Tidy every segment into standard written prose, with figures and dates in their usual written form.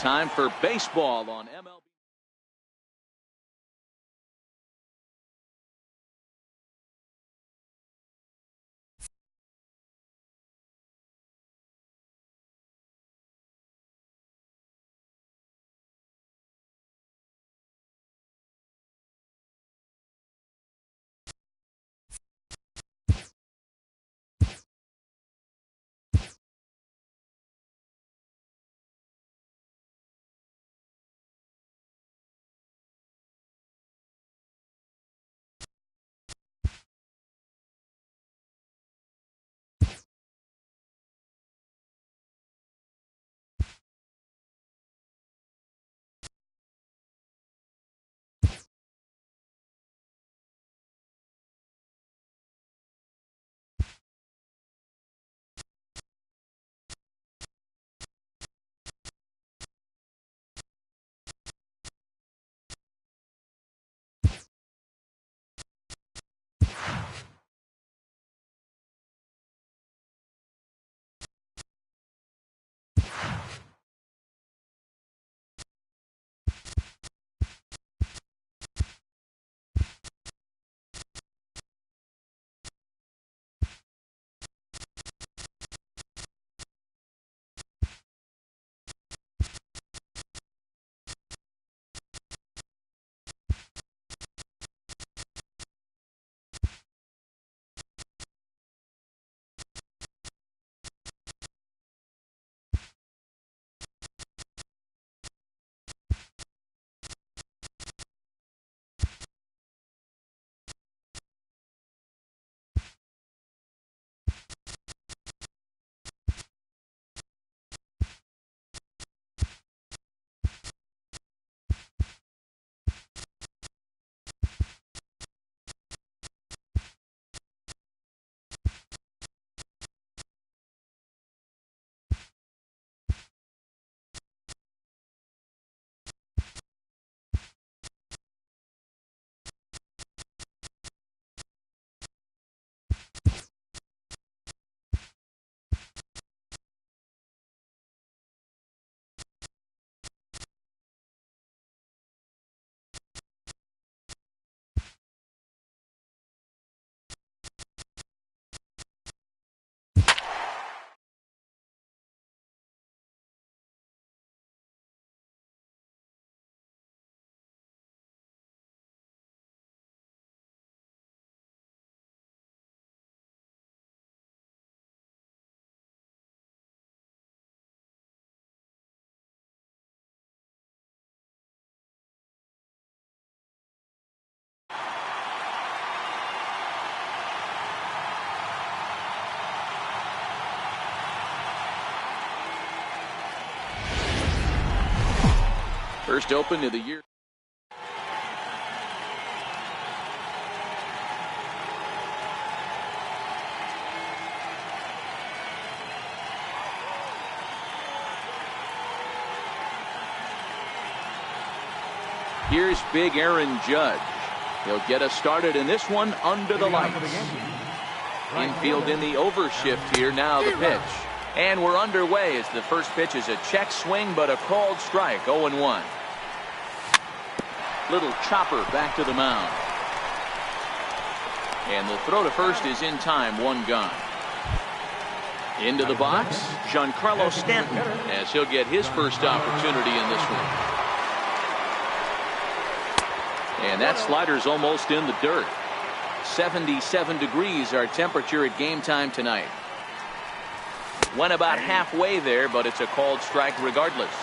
time for baseball on MLB. First open of the year. Here's big Aaron Judge. He'll get us started in this one under the lights. Infield in the overshift here. Now the pitch. And we're underway as the first pitch is a check swing, but a called strike. 0-1. Little chopper back to the mound. And the throw to first is in time. One gone. Into the box, Giancarlo Stanton, as he'll get his first opportunity in this one. And that slider's almost in the dirt. 77 degrees our temperature at game time tonight. Went about halfway there, but it's a called strike regardless.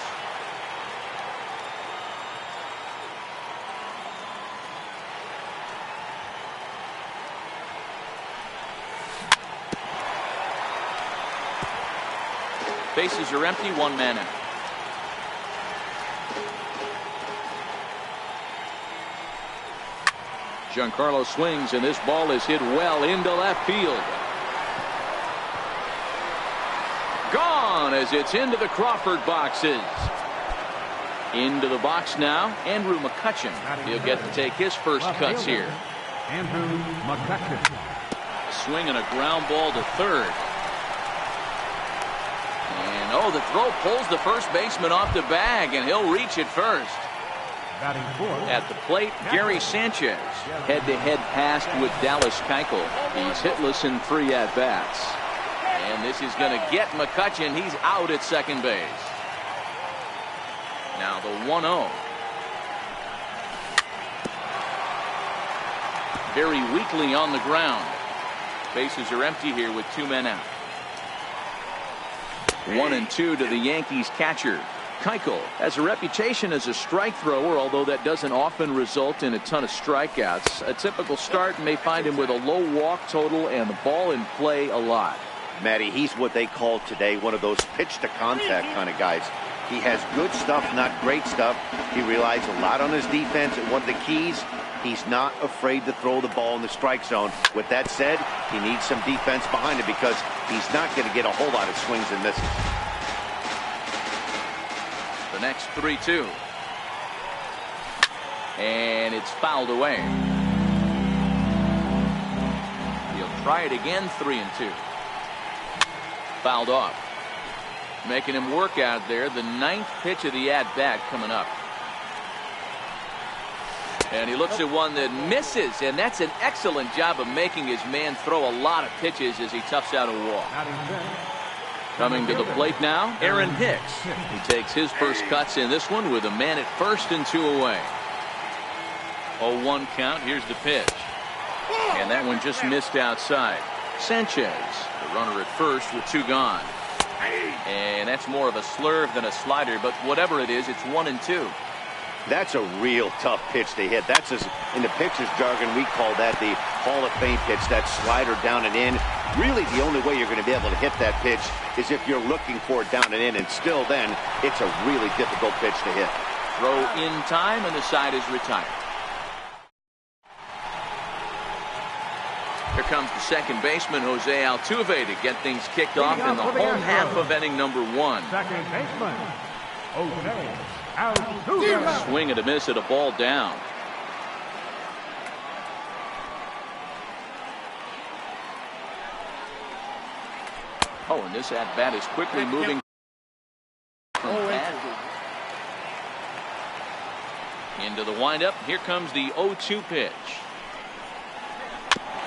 Bases are empty, one man out. Giancarlo swings, and this ball is hit well into left field. Gone as it's into the Crawford boxes. Into the box now, Andrew McCutchen. He'll get to take his first cuts here. Andrew McCutchen. Swing and a ground ball to third. And oh, the throw pulls the first baseman off the bag, and he'll reach it first. At the plate, Gary Sanchez. Head-to-head pass with Dallas Keuchel. He's hitless in 3 at-bats. And this is going to get McCutchen. He's out at second base. Now the 1-0. Very weakly on the ground. Bases are empty here with 2 men out. 1-2 to the Yankees catcher. Keuchel has a reputation as a strike thrower, although that doesn't often result in a ton of strikeouts. A typical start may find him with a low walk total and the ball in play a lot. Matty, he's what they call today one of those pitch to contact kind of guys. He has good stuff, not great stuff. He relies a lot on his defense, and one of the keys, he's not afraid to throw the ball in the strike zone. With that said, he needs some defense behind him because he's not going to get a whole lot of swings and misses. The next 3-2. And it's fouled away. He'll try it again, 3-2. Fouled off. Making him work out there. The 9th pitch of the at-bat coming up. And he looks at one that misses, and that's an excellent job of making his man throw a lot of pitches as he toughs out a walk. Coming to the plate now, Aaron Hicks. He takes his first cuts in this one with a man at first and 2 away. 0-1 count. Here's the pitch. And that one just missed outside. Sanchez, the runner at first with 2 gone. And that's more of a slurve than a slider, but whatever it is, it's 1-2. That's a real tough pitch to hit. That's in the pitcher's jargon, we call that the Hall of Fame pitch, that slider down and in. Really, the only way you're going to be able to hit that pitch is if you're looking for it down and in, and still then, it's a really difficult pitch to hit. Throw in time, and the side is retired. Here comes the second baseman, Jose Altuve, to get things kicked off in the home half of inning number 1. Second baseman, Jose Altuve. Swing and a miss at a ball down. Oh, and this at-bat is quickly moving. Into the windup. Here comes the 0-2 pitch.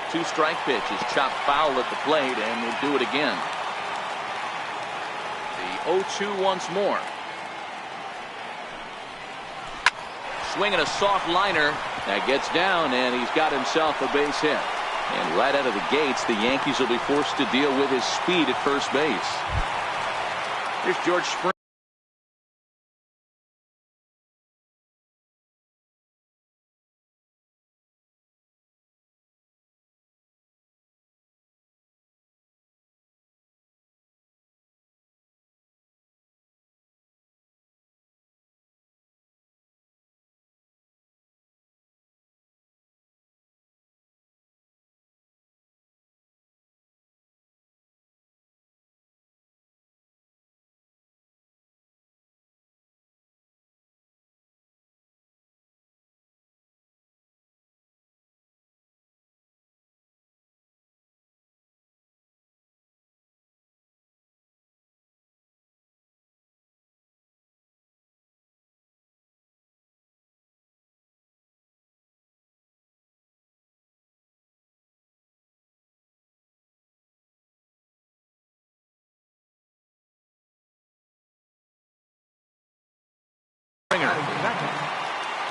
2-strike pitch is chopped foul at the plate, and we'll do it again. The 0-2 once more. Swinging a soft liner. That gets down, and he's got himself a base hit. And right out of the gates, the Yankees will be forced to deal with his speed at first base. Here's George Springer.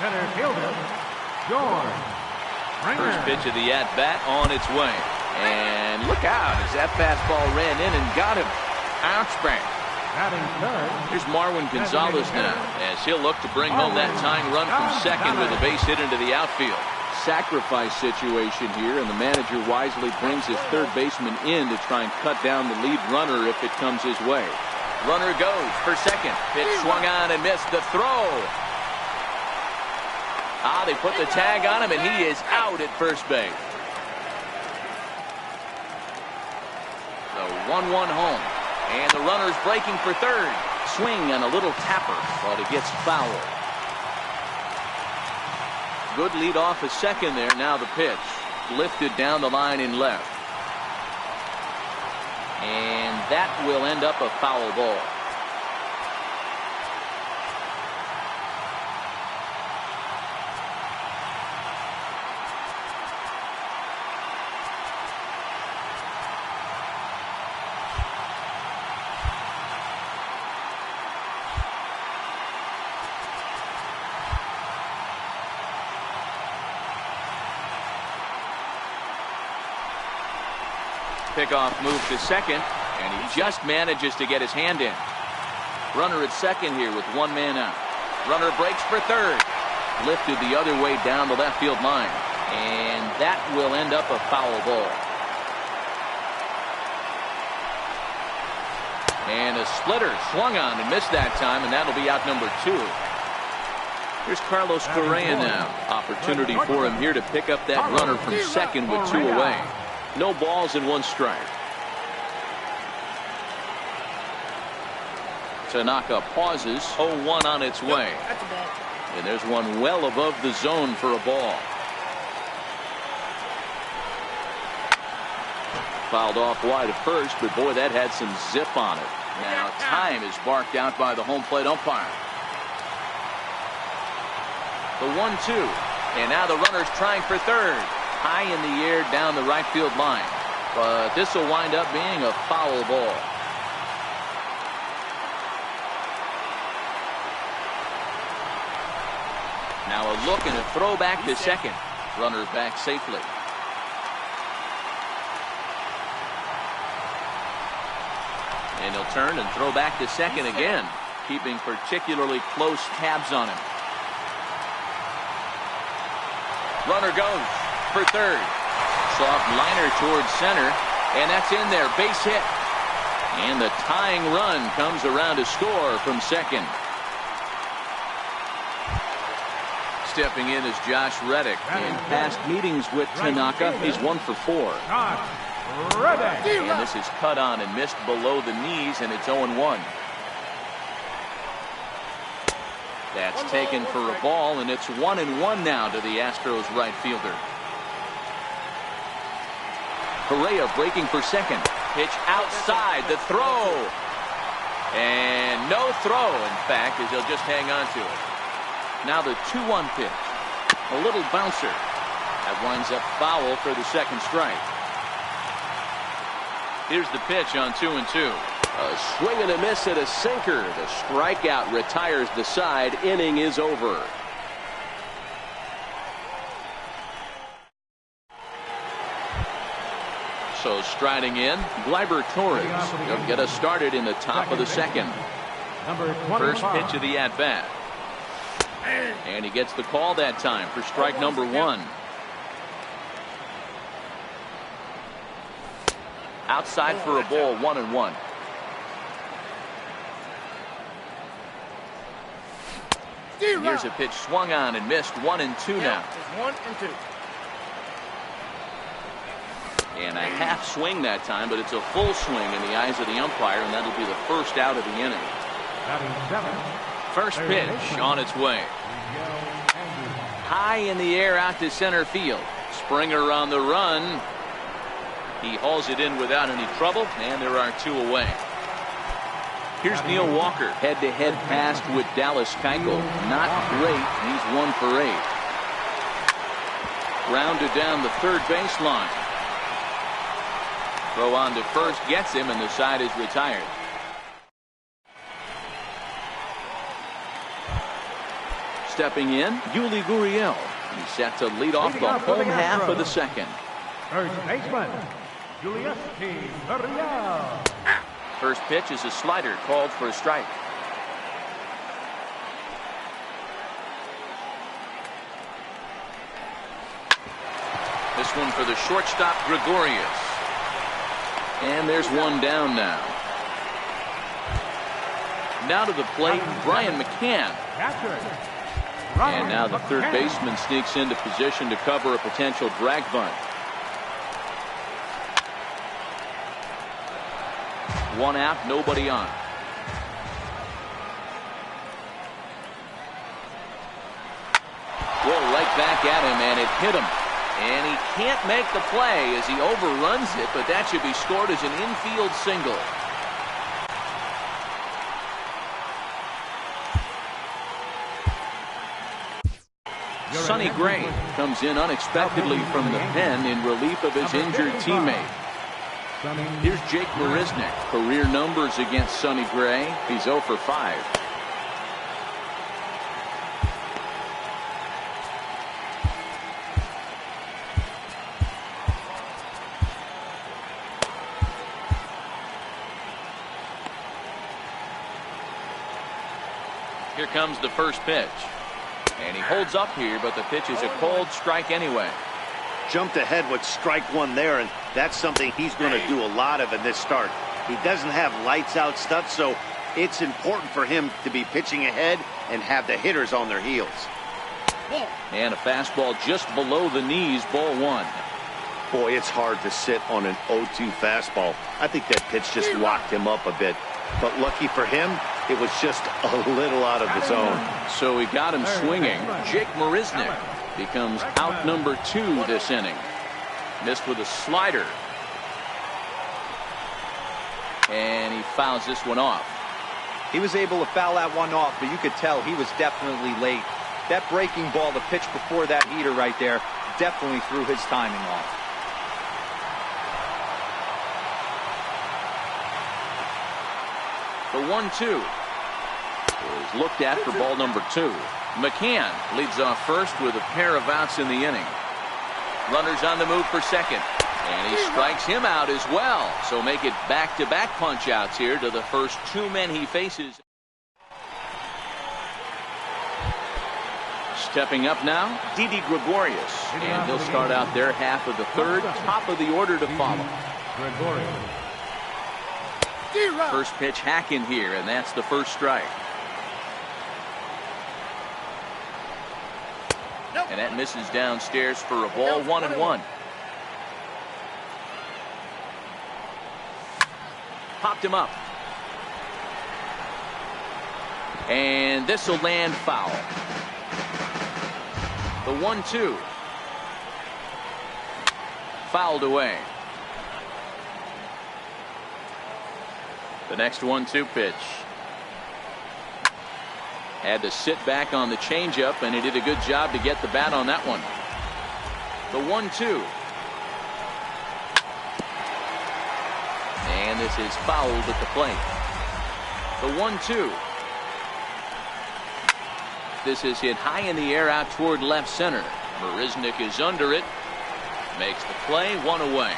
Center fielder, George Springer. First pitch of the at-bat on its way. And look out as that fastball ran in and got him. Ouch bang. Here's Marwin Gonzalez now as he'll look to bring home that tying run from second with a base hit into the outfield. Sacrifice situation here, and the manager wisely brings his third baseman in to try and cut down the lead runner if it comes his way. Runner goes for second. Pitch swung on and missed. The throw. They put the tag on him, and he is out at first base. The 1-1 home. And the runner's breaking for third. Swing and a little tapper, but it gets foul. Good lead off at second there. Now the pitch. Lifted down the line in left. And that will end up a foul ball. Pickoff move to second, and he just manages to get his hand in. Runner at second here with one man out. Runner breaks for third. Lifted the other way down the left field line. And that will end up a foul ball. And a splitter swung on and missed that time, and that'll be out number 2. Here's Carlos Correa now. Opportunity for him here to pick up that runner from second with 2 away. No balls and 1 strike. Tanaka pauses. 0-1 on its way. And there's one well above the zone for a ball. Fouled off wide at first, but boy, that had some zip on it. Now time is barked out by the home plate umpire. The 1-2. And now the runner's trying for third. High in the air down the right field line. But this will wind up being a foul ball. Now a look and a throw back to second. Runner back safely. And he'll turn and throw back to second again, keeping particularly close tabs on him. Runner goes for third. Soft liner towards center, and that's in there. Base hit. And the tying run comes around to score from second. Stepping in is Josh Reddick. In past meetings with Tanaka, he's 1 for 4. And this is cut on and missed below the knees, and it's 0-1. That's taken for a ball, and it's 1-1 now to the Astros right fielder. Correa breaking for second. Pitch outside. The throw. And no throw, in fact, as he'll just hang on to it. Now the 2-1 pitch. A little bouncer. That winds up foul for the second strike. Here's the pitch on 2-2. A swing and a miss at a sinker. The strikeout retires the side. Inning is over. So striding in, Gleyber Torres. He'll get us started in the top of the second. First pitch of the at-bat. And he gets the call that time for strike number 1. Outside for a ball, 1-1. Here's a pitch swung on and missed. 1-2 now. 1-2. And a half swing that time, but it's a full swing in the eyes of the umpire, and that'll be the first out of the inning. First pitch on its way. High in the air out to center field. Springer on the run. He hauls it in without any trouble, and there are 2 away. Here's Neil Walker. Head-to-head pass with Dallas Keuchel. Not great. He's 1 for 8. Grounded down the third baseline. Throw on to first gets him, and the side is retired. Stepping in, Yuli Gurriel. He's set to lead off the home half of the second. First baseman, Gurriel. First pitch is a slider called for a strike. This one for the shortstop, Gregorius. And there's one down now. Now to the plate, Brian McCann. And now the third baseman sneaks into position to cover a potential drag bunt. One out, nobody on. Roll right back at him, and it hit him. And he can't make the play as he overruns it, but that should be scored as an infield single. Sonny Gray comes in unexpectedly from the pen in relief of his injured teammate. Here's Jake Marisnick. Career numbers against Sonny Gray. He's 0 for 5. Here comes the first pitch. And he holds up here, but the pitch is a cold strike anyway. Jumped ahead with strike one there, and that's something he's going to do a lot of in this start. He doesn't have lights out stuff, so it's important for him to be pitching ahead and have the hitters on their heels. And a fastball just below the knees, ball one. Boy, it's hard to sit on an 0-2 fastball. I think that pitch just locked him up a bit. But lucky for him, it was just a little out of the zone. So he got him swinging. Jake Marisnick becomes out number 2 this inning. Missed with a slider. And he fouls this one off. He was able to foul that one off, but you could tell he was definitely late. That breaking ball, the pitch before that heater right there, definitely threw his timing off. The 1-2 is looked at for ball number 2. McCann leads off first with a pair of outs in the inning. Runners on the move for second. And he strikes him out as well. So make it back-to-back punch-outs here to the first 2 men he faces. Stepping up now, Didi Gregorius. And he'll start out their half of the third, top of the order to follow. First pitch hacking here, and that's the first strike. And that misses downstairs for a ball, 1-1. Popped him up. And this will land foul. The 1-2. Fouled away. The next 1-2 pitch. Had to sit back on the changeup, and he did a good job to get the bat on that one. The 1-2. And this is fouled at the plate. The 1-2. This is hit high in the air out toward left center. Marisnick is under it. Makes the play, 1 away.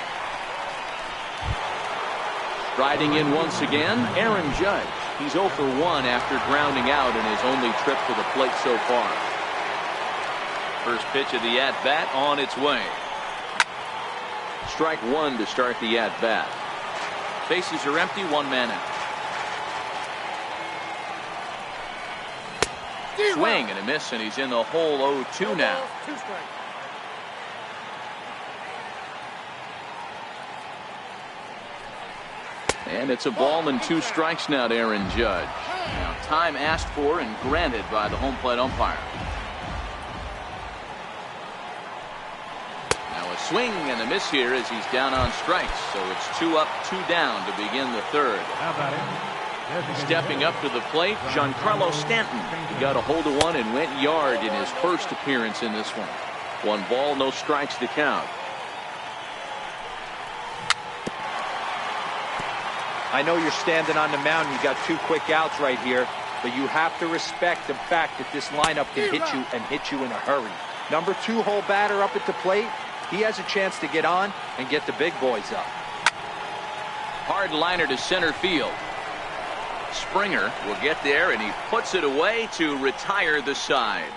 Riding in once again, Aaron Judge. He's 0 for 1 after grounding out in his only trip to the plate so far. First pitch of the at-bat on its way. Strike 1 to start the at-bat. Bases are empty, 1 man out. Swing and a miss, and he's in the hole 0-2 now. And it's a ball and 2 strikes now to Aaron Judge. Now time asked for and granted by the home plate umpire. Now a swing and a miss here as he's down on strikes. So it's 2 up, 2 down to begin the third. How about it? Stepping up to the plate, Giancarlo Stanton. He got a hold of one and went yard in his first appearance in this one. 1 ball, no strikes to count. I know you're standing on the mound. You got 2 quick outs right here, but you have to respect the fact that this lineup can hit you and hit you in a hurry. Number 2 hole batter up at the plate. He has a chance to get on and get the big boys up. Hard liner to center field. Springer will get there, and he puts it away to retire the side.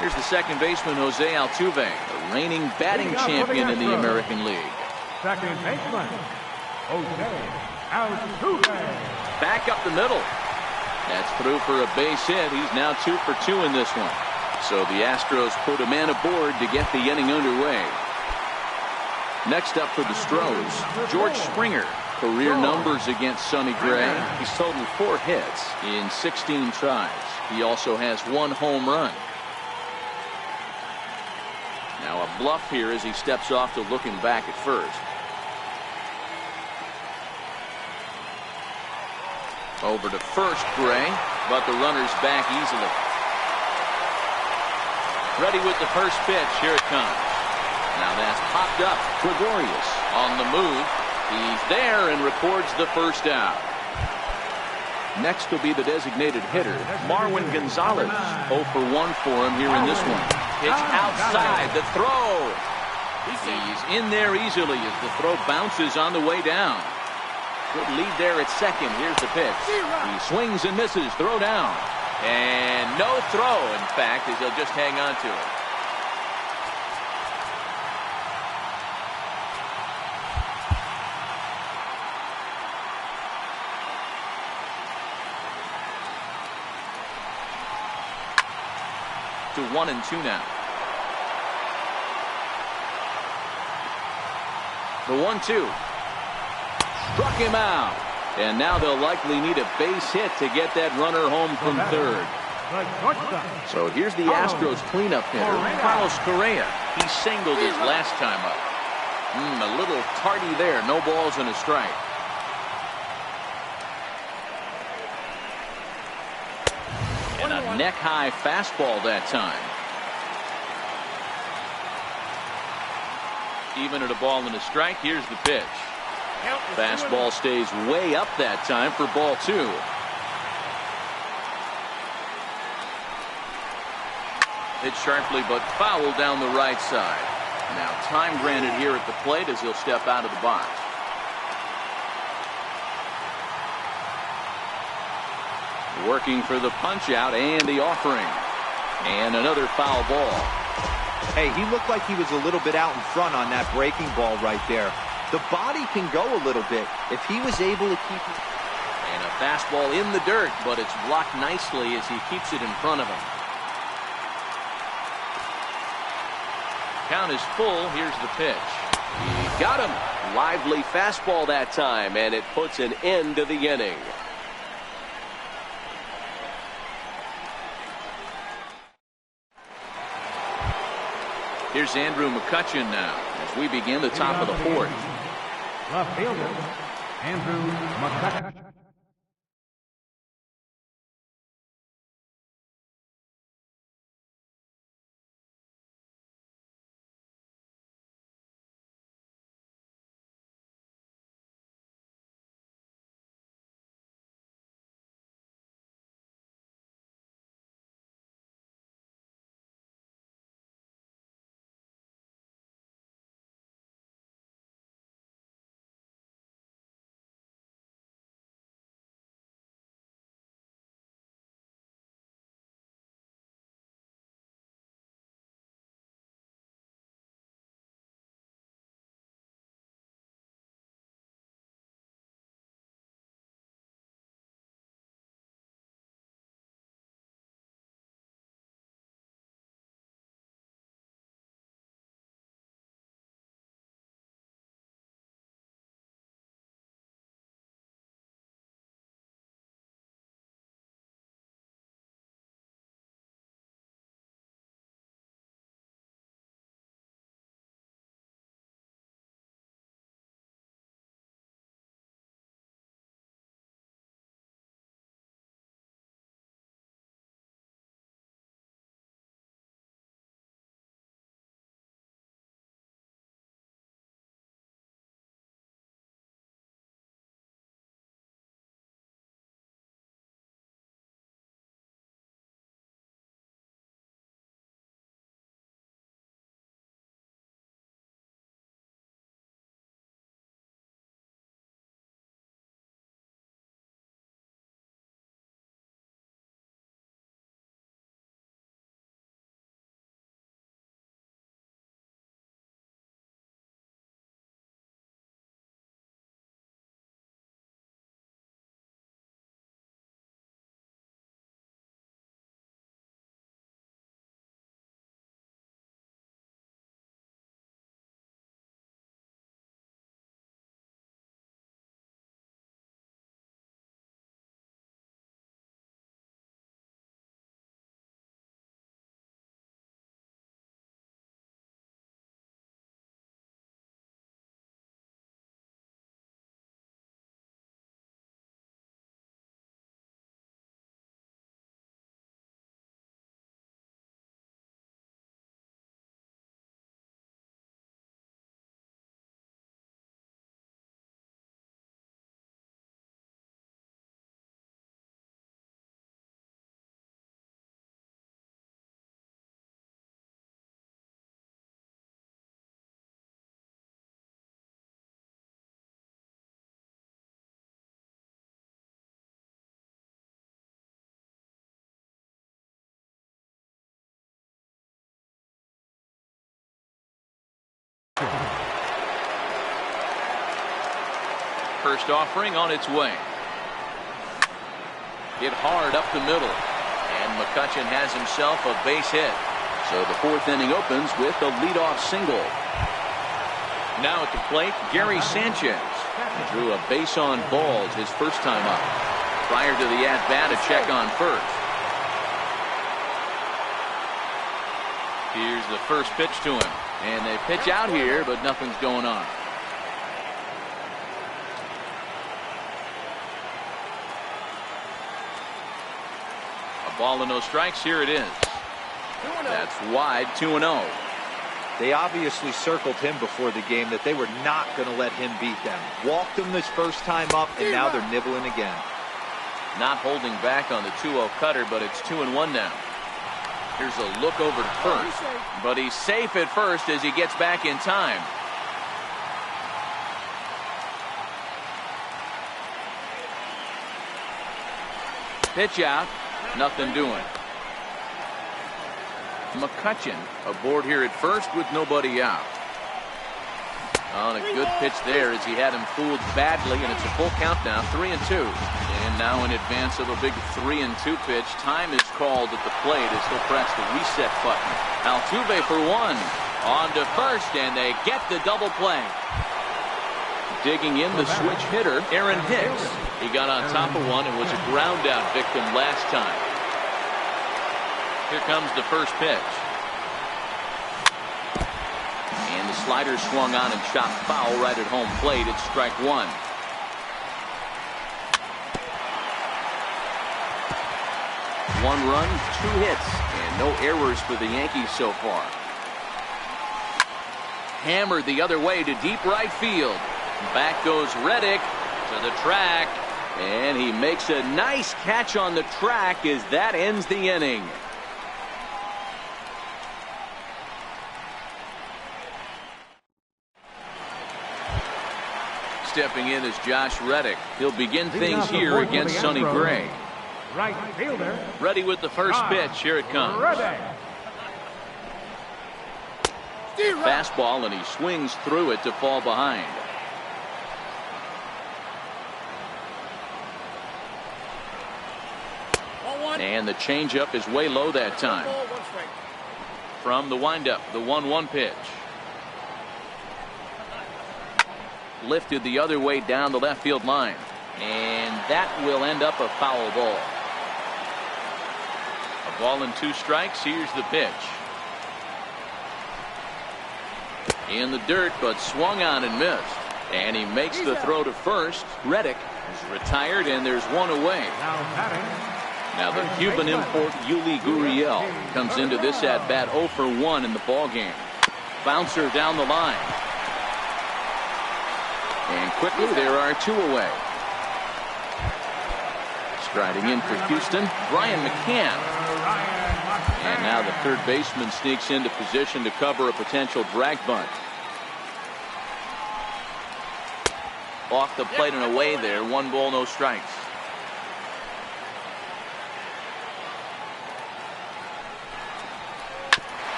Here's the second baseman, Jose Altuve, the reigning batting champion in the American League. Second baseman, Jose Altuve. Back up the middle. That's through for a base hit. He's now 2 for 2 in this one. So the Astros put a man aboard to get the inning underway. Next up for the Stros, George Springer. Career numbers against Sonny Gray. He's totaled 4 hits in 16 tries. He also has 1 home run. A bluff here as he steps off to looking back at first. Over to first, Gray, but the runner's back easily. Ready with the first pitch. Here it comes. Now that's popped up. Gregorius on the move. He's there and records the first out. Next will be the designated hitter, Marwin Gonzalez. 0 for 1 for him here in this one. Pitch outside. The throw. He's in there easily as the throw bounces on the way down. Good lead there at second. Here's the pitch. He swings and misses. Throw down. And no throw, in fact, as he'll just hang on to it. To 1-2 now. The 1-2. Struck him out. And now they'll likely need a base hit to get that runner home from third. So here's the Astros cleanup hitter, Carlos Correa. He singled his last time up. A little tardy there. No balls and a strike. And a neck-high fastball that time. Even at a ball and a strike, here's the pitch. Fastball stays way up that time for ball 2. Hit sharply but foul down the right side. Now time granted here at the plate as he'll step out of the box. Working for the punch out and the offering. And another foul ball. Hey, he looked like he was a little bit out in front on that breaking ball right there. The body can go a little bit if he was able to keep it. And a fastball in the dirt, but it's blocked nicely as he keeps it in front of him. Count is full. Here's the pitch. He got him. Lively fastball that time, and it puts an end to the inning. Here's Andrew McCutchen now as we begin the top of the 4th. Left fielder, Andrew McCutchen. First offering on its way. Hit hard up the middle. And McCutchen has himself a base hit. So the fourth inning opens with a leadoff single. Now at the plate, Gary Sanchez. Drew a base on balls his first time up. Prior to the at-bat, a check on first. Here's the first pitch to him. And they pitch out here, but nothing's going on. A ball and no strikes. Here it is. That's wide, 2-0. They obviously circled him before the game that they were not going to let him beat them. Walked him this first time up, and now they're nibbling again. Not holding back on the 2-0 cutter, but it's 2-1 now. Here's a look over to first, but he's safe at first as he gets back in time. Pitch out, nothing doing. McCutchen aboard here at first with nobody out. On a good pitch there as he had him fooled badly, and it's a full count now, 3-2. And now in advance of a big 3-2 pitch, time is called at the plate as he'll press the reset button. Altuve for one. On to first, and they get the double play. Digging in the switch hitter, Aaron Hicks. He got on top of one and was a ground out victim last time. Here comes the first pitch. And the slider swung on and shot foul right at home plate. It's strike one. One run, 2 hits, and no errors for the Yankees so far. Hammered the other way to deep right field. Back goes Reddick to the track, and he makes a nice catch on the track as that ends the inning. Stepping in is Josh Reddick. He'll begin things here against Sonny Gray. Right fielder. Ready with the first pitch. Here it comes. Fastball, and he swings through it to fall behind. And the changeup is way low that time. From the windup, the 1-1 pitch. Lifted the other way down the left field line. And that will end up a foul ball. A ball and 2 strikes. Here's the pitch. In the dirt, but swung on and missed. And he makes the throw to first. Reddick is retired, and there's one away. Now the Cuban import Yuli Gurriel comes into this at bat 0 for 1 in the ball game. Bouncer down the line. And quickly there are 2 away. Striding in for Houston, Brian McCann. And now the third baseman sneaks into position to cover a potential drag bunt. Off the plate and away there, 1 ball, no strikes.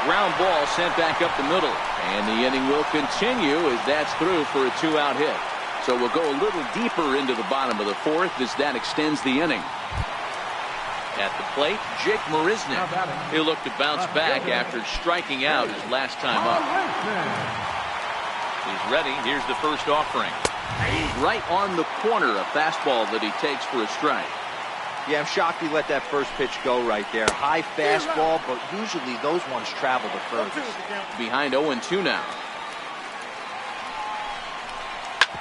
Ground ball sent back up the middle, and the inning will continue as that's through for a 2-out hit. So we'll go a little deeper into the bottom of the 4th as that extends the inning. At the plate, Jake Marisnick. He'll look to bounce back after striking out his last time up. He's ready. Here's the first offering. Right on the corner, a fastball that he takes for a strike. Yeah, I'm shocked he let that first pitch go right there. High fastball, but usually those ones travel the furthest. Behind 0-2 now.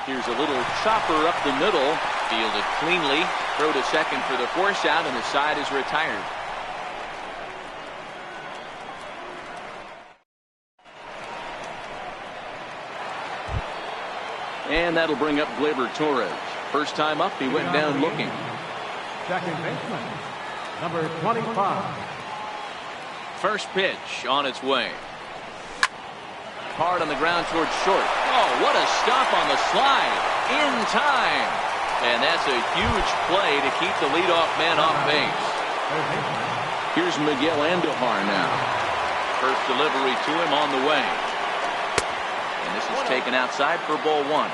Here's a little chopper up the middle. Fielded cleanly. Throw to second for the force out, and the side is retired. And that'll bring up Gleyber Torres. First time up, he went down looking. Second baseman, number 25. First pitch on its way. Hard on the ground towards short. Oh, what a stop on the slide. In time. And that's a huge play to keep the leadoff man off base. Here's Miguel Andujar now. First delivery to him on the way. And this is taken outside for ball 1.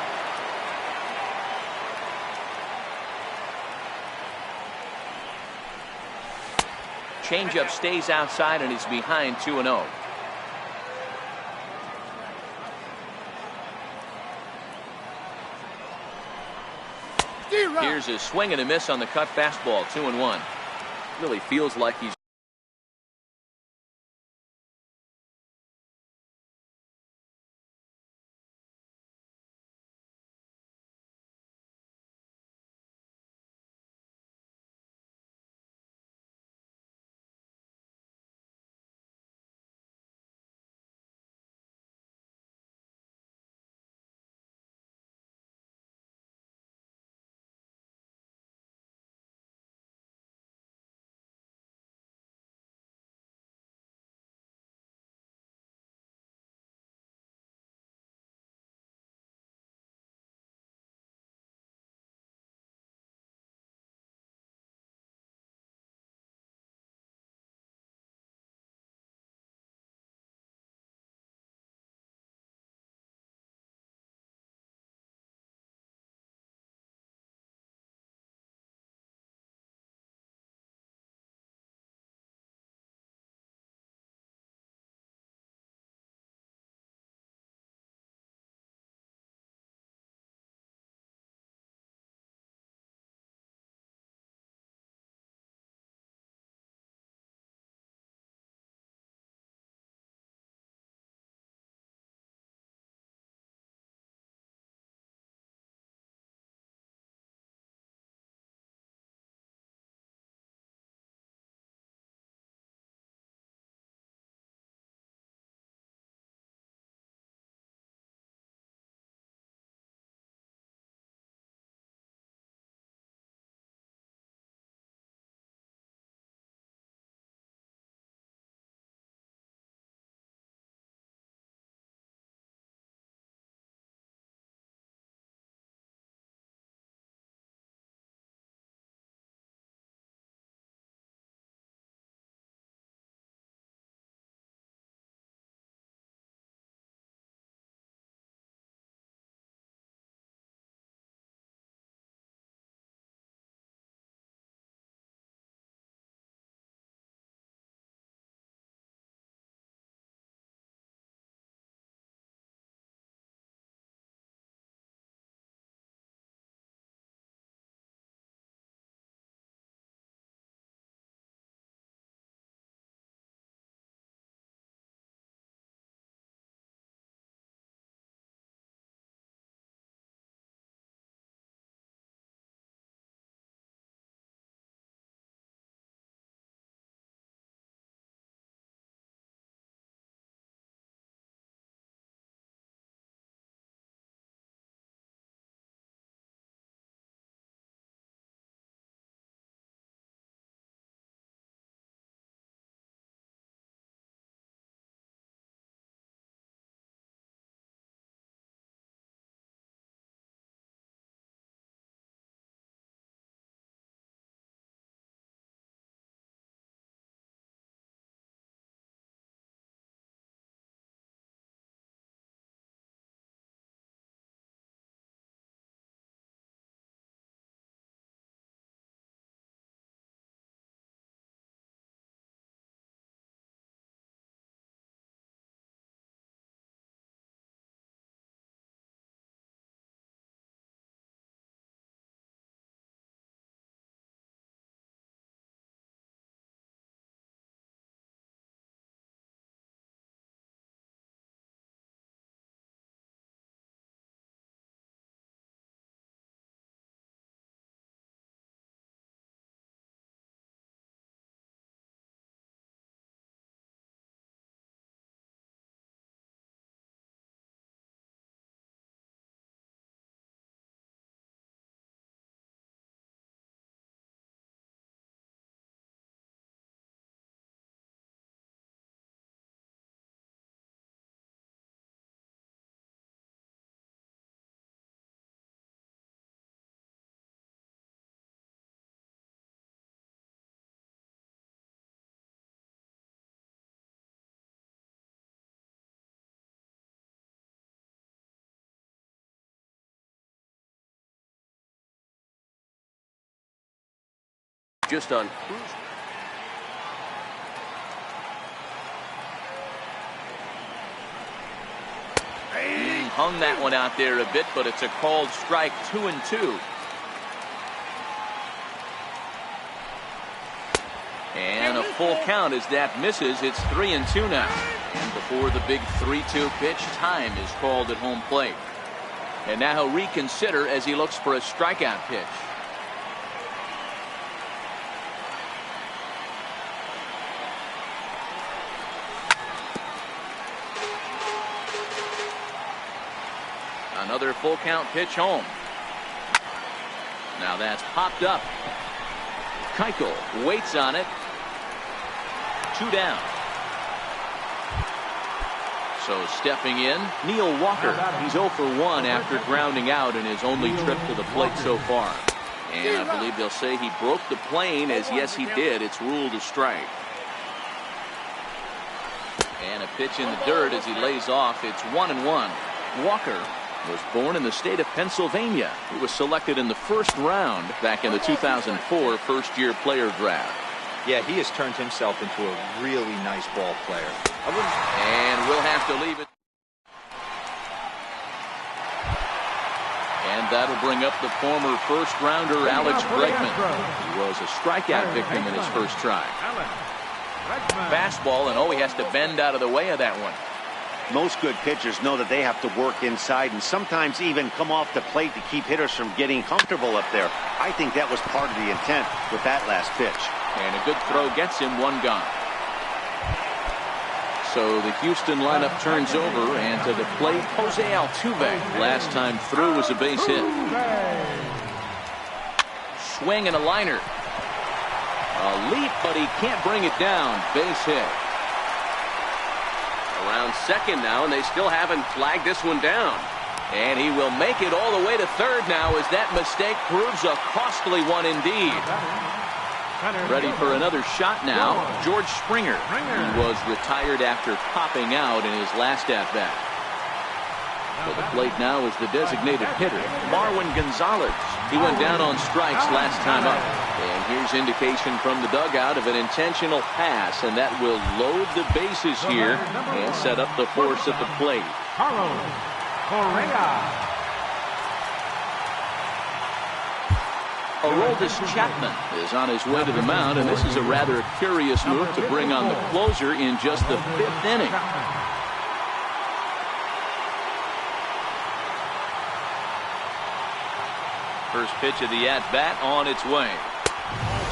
Changeup stays outside, and he's behind 2-0. Here's a swing and a miss on the cut fastball, 2-1. Really feels like he's just on cruise. He hung that one out there a bit, but it's a called strike, 2-2. And a full count as that misses. It's 3-2 now. And before the big 3-2 pitch, time is called at home plate. And now he'll reconsider as he looks for a strikeout pitch. Another full count pitch home. Now that's popped up. Keuchel waits on it. 2 down. So stepping in, Neil Walker. He's 0 for 1 after grounding out in his only trip to the plate so far. And I believe they'll say he broke the plane, as yes he did. It's ruled a strike. And a pitch in the dirt as he lays off. It's 1-1. Walker was born in the state of Pennsylvania. He was selected in the first round back in the 2004 first-year player draft. Yeah, he has turned himself into a really nice ball player. And we'll have to leave it. And that'll bring up the former first-rounder Alex Bregman. He was a strikeout victim in his first try. Fastball, and he has to bend out of the way of that one. Most good pitchers know that they have to work inside and sometimes even come off the plate to keep hitters from getting comfortable up there. I think that was part of the intent with that last pitch. And a good throw gets him, 1 gone. So the Houston lineup turns over, and to the plate, Jose Altuve. Last time through was a base hit. Swing and a liner. A leap, but he can't bring it down. Base hit. Around second now, and they still haven't flagged this one down. And he will make it all the way to third now, as that mistake proves a costly one indeed. Ready for another shot now, George Springer. He was retired after popping out in his last at-bat. So the plate now is the designated hitter, Marwin Gonzalez. He went down on strikes last time up. And here's indication from the dugout of an intentional pass, and that will load the bases here and set up the force at the plate. Aroldis Chapman is on his way to the mound, and this is a rather curious move to bring on the closer in just the 5th inning. First pitch of the at-bat on its way.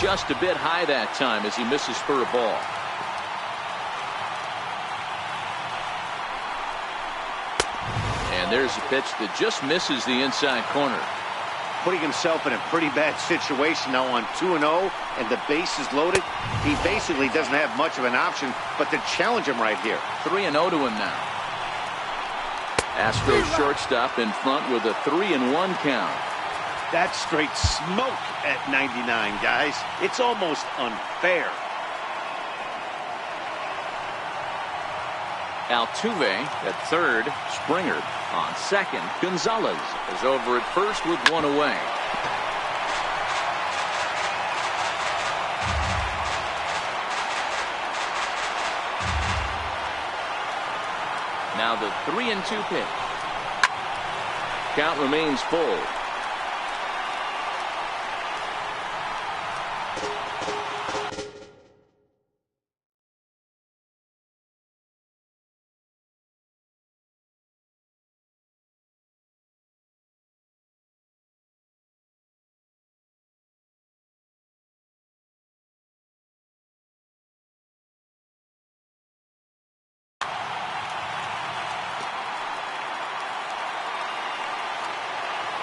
Just a bit high that time as he misses for a ball. And there's a pitch that just misses the inside corner. Putting himself in a pretty bad situation now on 2-0, and the base is loaded. He basically doesn't have much of an option but to challenge him right here. 3-0 to him now. Astros shortstop in front with a 3-1 count. That's straight smoke at 99, guys. It's almost unfair. Altuve at third, Springer on second. Gonzalez is over at first with 1 away. Now the 3-2 pitch. Count remains full.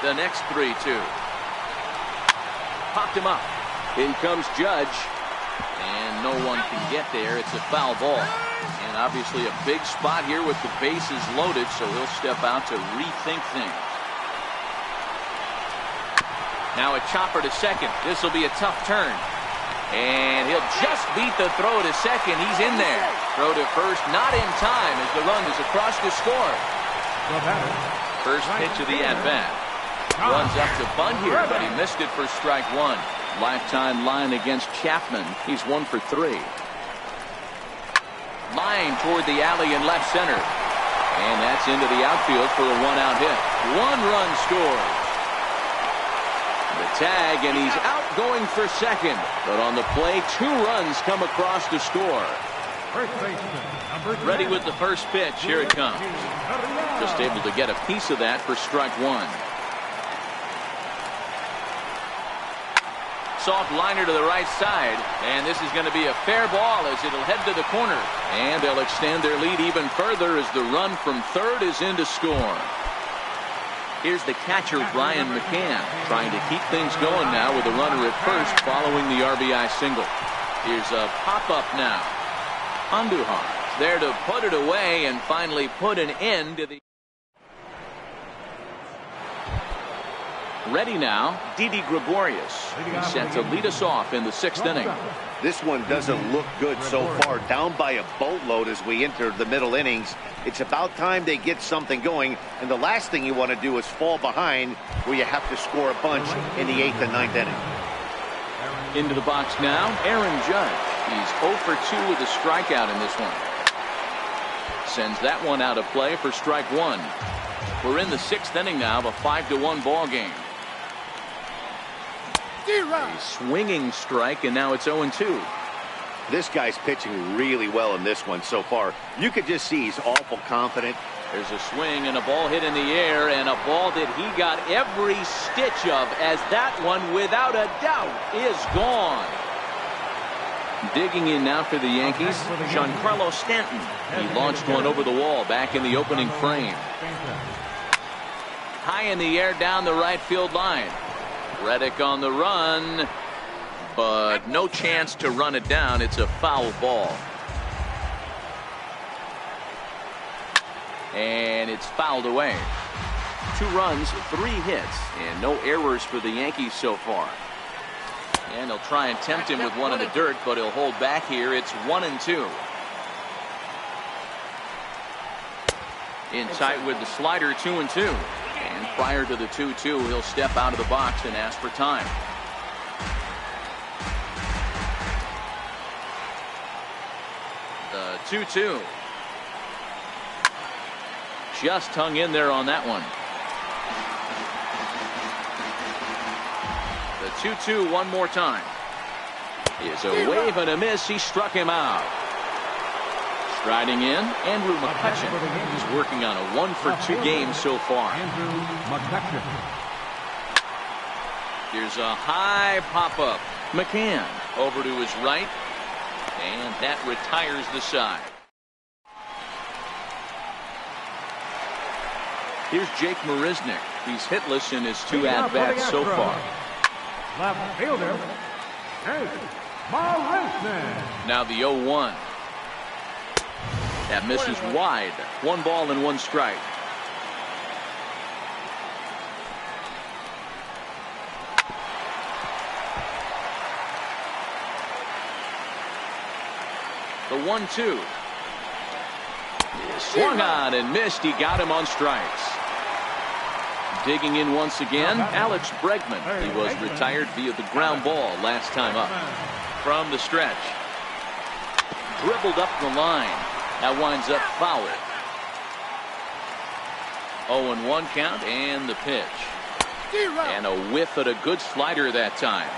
The next 3-2. Popped him up. In comes Judge. And no one can get there. It's a foul ball. And obviously a big spot here with the bases loaded, so he'll step out to rethink things. Now a chopper to second. This will be a tough turn. And he'll just beat the throw to second. He's in there. Throw to first, not in time as the run is across to score. First pitch of the at-bat. Runs up to bunt here, but he missed it for strike 1. Lifetime line against Chapman. He's 1 for 3. Line toward the alley in left center. And that's into the outfield for a one-out hit. 1 run scored. The tag, and he's out going for second. But on the play, 2 runs come across to score. Ready with the first pitch. Here it comes. Just able to get a piece of that for strike 1. Soft liner to the right side, and this is going to be a fair ball as it'll head to the corner. And they'll extend their lead even further as the run from third is in to score. Here's the catcher, Brian McCann, trying to keep things going now with a runner at first following the RBI single. Here's a pop-up now. Andujar there to put it away and finally put an end to the... Ready now, Didi Gregorius. He's set to lead us off in the 6th inning. This one doesn't look good so far. Down by a boatload as we enter the middle innings. It's about time they get something going, and the last thing you want to do is fall behind where you have to score a bunch in the 8th and 9th inning. Into the box now, Aaron Judge. He's 0 for 2 with a strikeout in this one. Sends that one out of play for strike 1. We're in the 6th inning now of a 5-1 ball game. A swinging strike, and now it's 0-2. This guy's pitching really well in this one so far. You could just see he's awful confident. There's a swing and a ball hit in the air, and a ball that he got every stitch of, as that one, without a doubt, is gone. Digging in now for the Yankees, Giancarlo Stanton. He launched one over the wall back in the opening frame. High in the air down the right field line. Reddick on the run, but no chance to run it down. It's a foul ball. And it's fouled away. 2 runs, 3 hits, and no errors for the Yankees so far. And they'll try and tempt him with one in the dirt, but he'll hold back here. It's 1-2. In tight with the slider, 2-2. And prior to the 2-2, he'll step out of the box and ask for time. The 2-2. Just hung in there on that one. The 2-2 one more time. Is a wave and a miss. He struck him out. Striding in, Andrew McCutchen. He's working on a 1 for 2 game so far. Here's a high pop-up. McCann over to his right, and that retires the side. Here's Jake Marisnick. He's hitless in his 2 at-bats so far. Left fielder, Marisnick. Now the 0-1. That misses wide. 1 ball and 1 strike. The 1-2. Swung on and missed. He got him on strikes. Digging in once again, Alex Bregman. He was retired via the ground ball last time up. From the stretch. Dribbled up the line. That winds up foul. 0-1 count and the pitch. And a whiff at a good slider that time.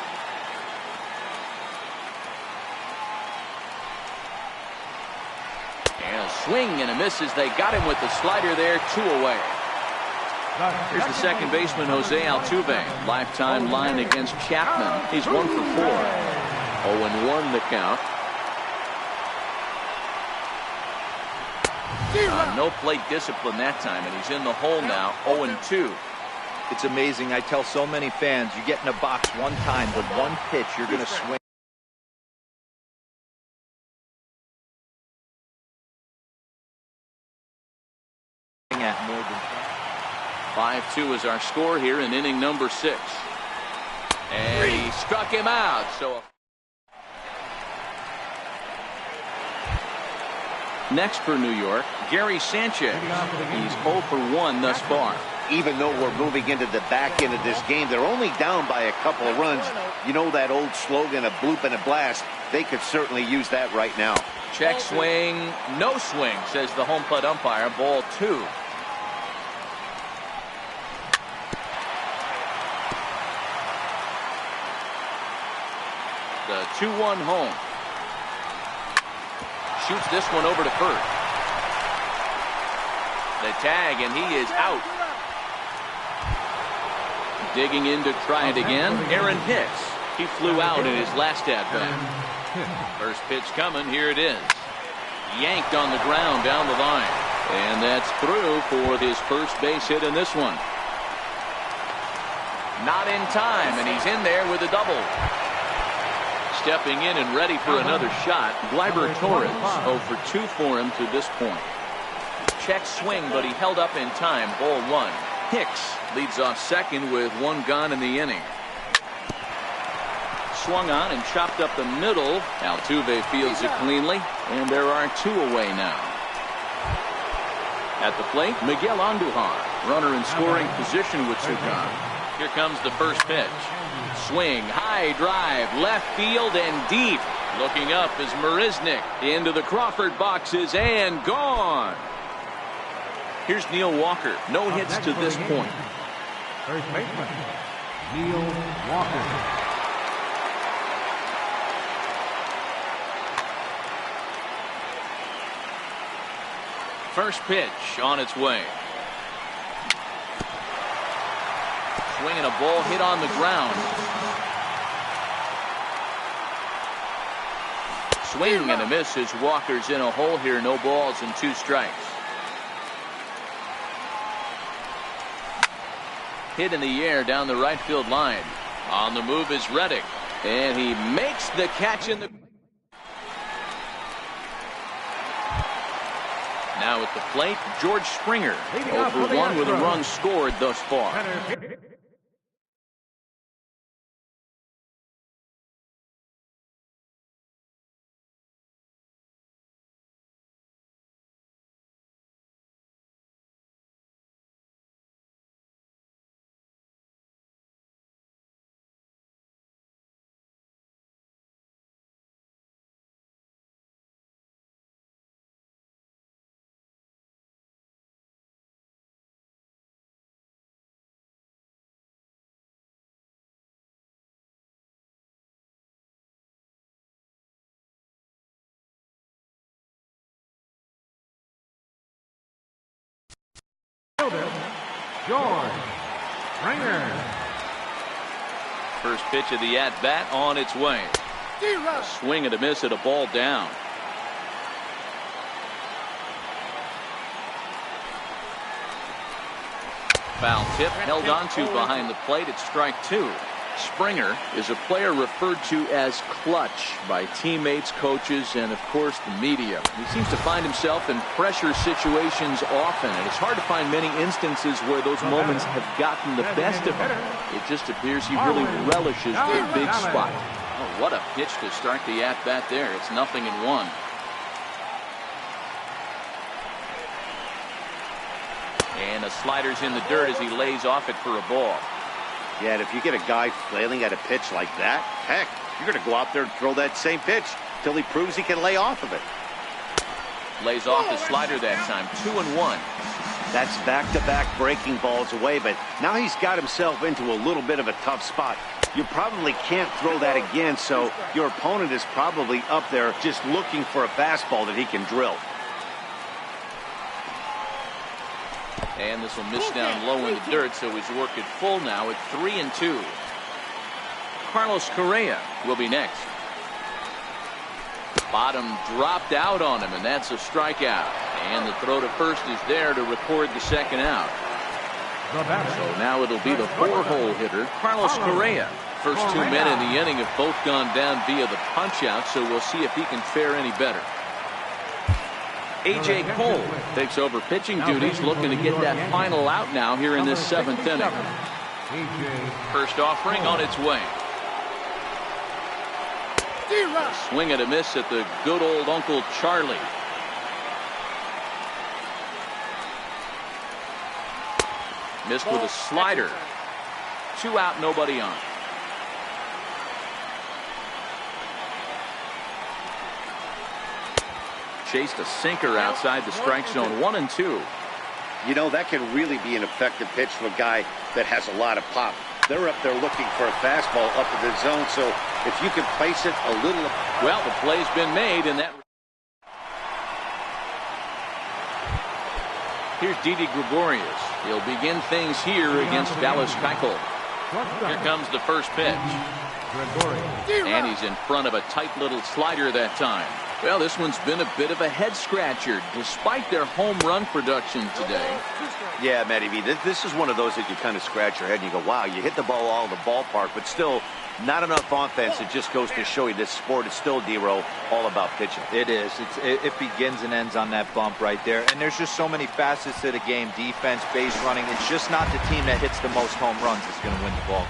And a swing and a miss as they got him with the slider there. 2 away. Here's the second baseman, Jose Altuve. Lifetime line against Chapman. He's 1 for 4. 0-1 the count. No plate discipline that time, and he's in the hole now. 0-2. It's amazing. I tell so many fans, you get in a box one time, with one pitch, you're going to swing. At more than 5-2 is our score here in inning number 6. And he struck him out. So next for New York, Gary Sanchez. He's 0 for 1 thus far. even though we're moving into the back end of this game, they're only down by a couple of runs. You know that old slogan, a bloop and a blast? They could certainly use that right now. Check swing, no swing, says the home plate umpire. Ball 2. The 2-1 home. Shoots this one over to first. The tag, and he is out. Digging in to try it again, Aaron Hicks. He flew out in his last at-bat. First pitch coming, here it is. Yanked on the ground down the line. And that's through for his first base hit in this one. Not in time, and he's in there with a double. Stepping in and ready for another shot, Gleyber Torres. 0 for 2 for him to this point. Check swing, but he held up in time. Ball 1. Hicks leads off second with 1 gone in the inning. Swung on and chopped up the middle. Altuve fields it cleanly, and there are 2 away now. At the plate, Miguel Andujar, runner in scoring position with 2 gone. Here comes the first pitch. Swing, high drive, left field and deep. Looking up is Marisnick into the Crawford boxes and gone. Here's Neil Walker. No hits to this point. First baseman, Neil Walker. First pitch on its way. Swinging a ball hit on the ground. Swing and a miss as Walker's in a hole here. No balls and 2 strikes. Hit in the air down the right field line. On the move is Reddick. And he makes the catch in the... Now at the plate, George Springer. 0 for 1 with a run scored thus far. George Springer. First pitch of the at-bat on its way. A swing and a miss at a ball down. Foul tip held on to behind the plate. It's strike 2. Springer is a player referred to as clutch by teammates, coaches, and of course the media. He seems to find himself in pressure situations often, and it's hard to find many instances where those moments have gotten the best of him. It just appears he really relishes the big spot. Oh, what a pitch to start the at-bat there. It's 0-1. And the slider's in the dirt as he lays off it for a ball. Yeah, and if you get a guy flailing at a pitch like that, heck, you're going to go out there and throw that same pitch till he proves he can lay off of it. Lays off the slider that time. 2-1. That's back-to-back breaking balls away, but now he's got himself into a little bit of a tough spot. You probably can't throw that again, so your opponent is probably up there just looking for a fastball that he can drill. And this will miss down low in the dirt, so he's working full now at 3-2. Carlos Correa will be next. Bottom dropped out on him, and that's a strikeout. And the throw to first is there to record the second out. So now it'll be the 4-hole hitter, Carlos Correa. First 2 men in the inning have both gone down via the punch-out, so we'll see if he can fare any better. A.J. Cole takes over pitching duties, looking to get that final out now here in this 7th inning. First offering on its way. Swing and a miss at the good old Uncle Charlie. Missed with a slider. 2 out, nobody on. Chased a sinker outside the strike zone. 1-2. You know, that can really be an effective pitch for a guy that has a lot of pop. They're up there looking for a fastball up in the zone, so if you can place it a little... Well, the play's been made, and that... Here's Didi Gregorius. He'll begin things here against Dallas Keuchel. Here comes the first pitch. And he's in front of a tight little slider that time. Well, this one's been a bit of a head-scratcher, despite their home run production today. Yeah, Matty V, this is one of those that you kind of scratch your head and you go, wow, you hit the ball all in the ballpark, but still not enough offense. It just goes to show you this sport is still, D-Row, all about pitching. It is. It begins and ends on that bump right there. And there's just so many facets to the game. Defense, base running. It's just not the team that hits the most home runs that's going to win the ball.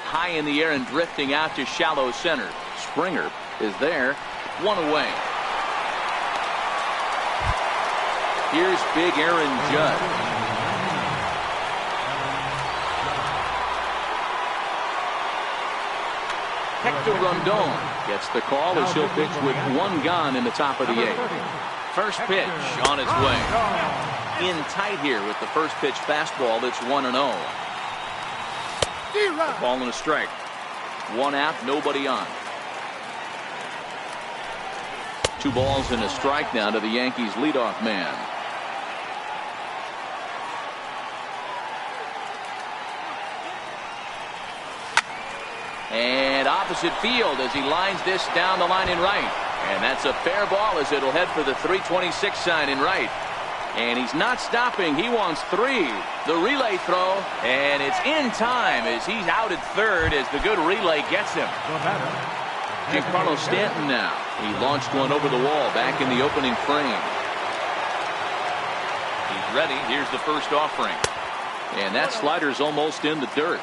High in the air and drifting out to shallow center. Springer is there. 1 away. Here's big Aaron Judge. Hector Rondon gets the call as he'll pitch with 1 gone in the top of the 8th. First pitch on its way. In tight here with the first pitch fastball. That's 1-0. Ball and a strike. 1 out, nobody on. 2 balls and a strike now to the Yankees leadoff man. And opposite field as he lines this down the line in right. And that's a fair ball as it'll head for the 326 sign in right. And he's not stopping. He wants 3. The relay throw, and it's in time as he's out at third as the good relay gets him. Giancarlo Stanton now. He launched one over the wall back in the opening frame. He's ready. Here's the first offering. And that slider's almost in the dirt.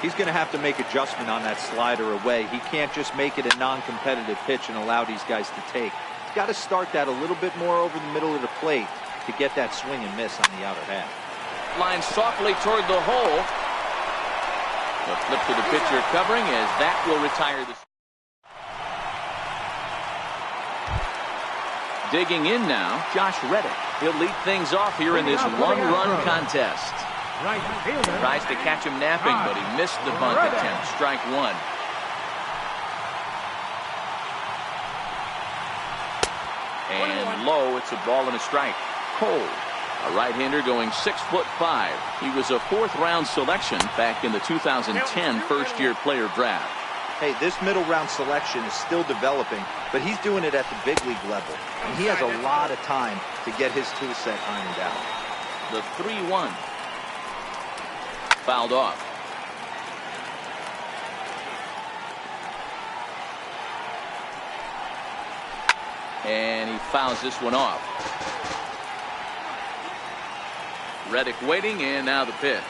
He's going to have to make adjustment on that slider away. He can't just make it a non-competitive pitch and allow these guys to take. He's got to start that a little bit more over the middle of the plate to get that swing and miss on the outer half. Line softly toward the hole. A flip to the pitcher covering as that will retire the... Digging in now, Josh Reddick. He'll lead things off here in this 1-run contest. Tries to catch him napping, but he missed the bunt attempt. Strike 1. And low, it's a ball and a strike. Cole, a right-hander going 6'5". He was a 4th-round selection back in the 2010 first-year player draft. Hey, this middle-round selection is still developing, but he's doing it at the big league level. And he has a lot of time to get his tool set ironed out. The 3-1. Fouled off. And he fouls this one off. Reddick waiting, and now the pitch.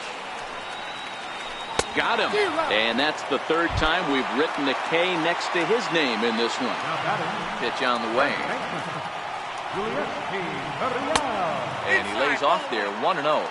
Got him. And that's the 3rd time we've written a K next to his name in this one. Pitch on the way. And he lays off there, 1-0.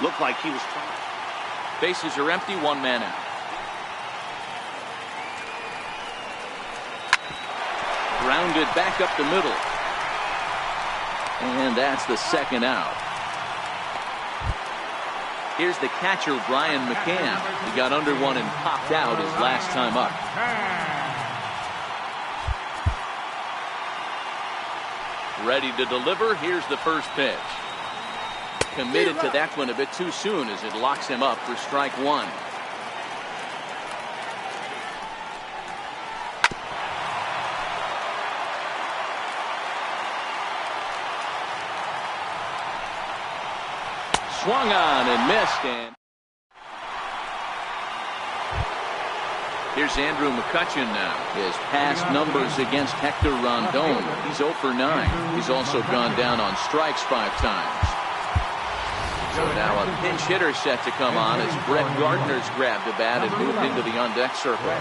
Looked like he was trying. Bases are empty, one man out. Grounded back up the middle. And that's the second out. Here's the catcher, Brian McCann. He got under one and popped out his last time up. Ready to deliver. Here's the first pitch. Committed to that one a bit too soon as it locks him up for strike one. Swung on and missed. And here's Andrew McCutchen now. His past numbers against Hector Rondon. He's 0 for 9. He's also gone down on strikes 5 times. So now a pinch hitter set to come on as Brett Gardner's grabbed a bat and moved into the on-deck circle.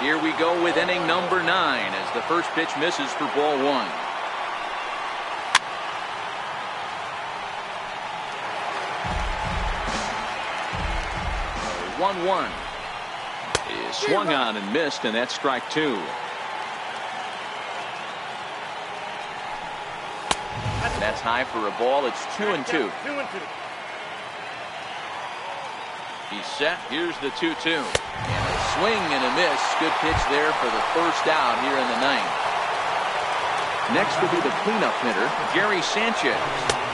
Here we go with inning number 9 as the first pitch misses for ball 1. 1-1 is swung on and missed, and that's strike 2. That's high for a ball. It's 2-2. He's set. Here's the 2-2. And a swing and a miss. Good pitch there for the first out here in the 9th. Next will be the cleanup hitter, Gary Sanchez.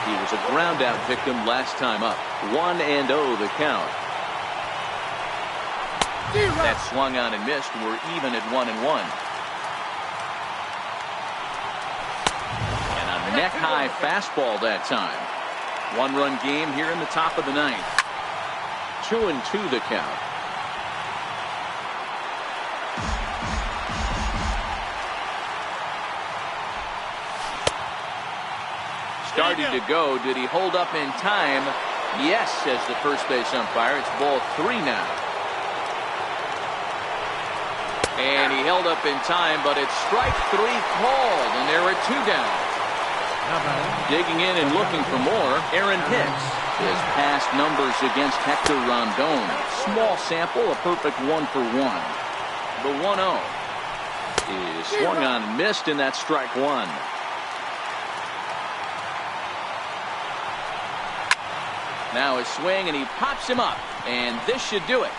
He was a ground out victim last time up. 1-0 the count. That swung on and missed. We're even at 1-1. Neck-high fastball that time. 1-run game here in the top of the 9th. 2-2 the count. Starting to go. Did he hold up in time? Yes, says the first base umpire. It's ball 3 now. And he held up in time, but it's strike 3 called, and there are 2 down. Digging in and looking for more, Aaron Hicks. His past numbers against Hector Rondon. Small sample, a perfect 1 for 1. The 1-0 is swung on and missed, and that's strike 1. Now a swing, and he pops him up, and this should do it.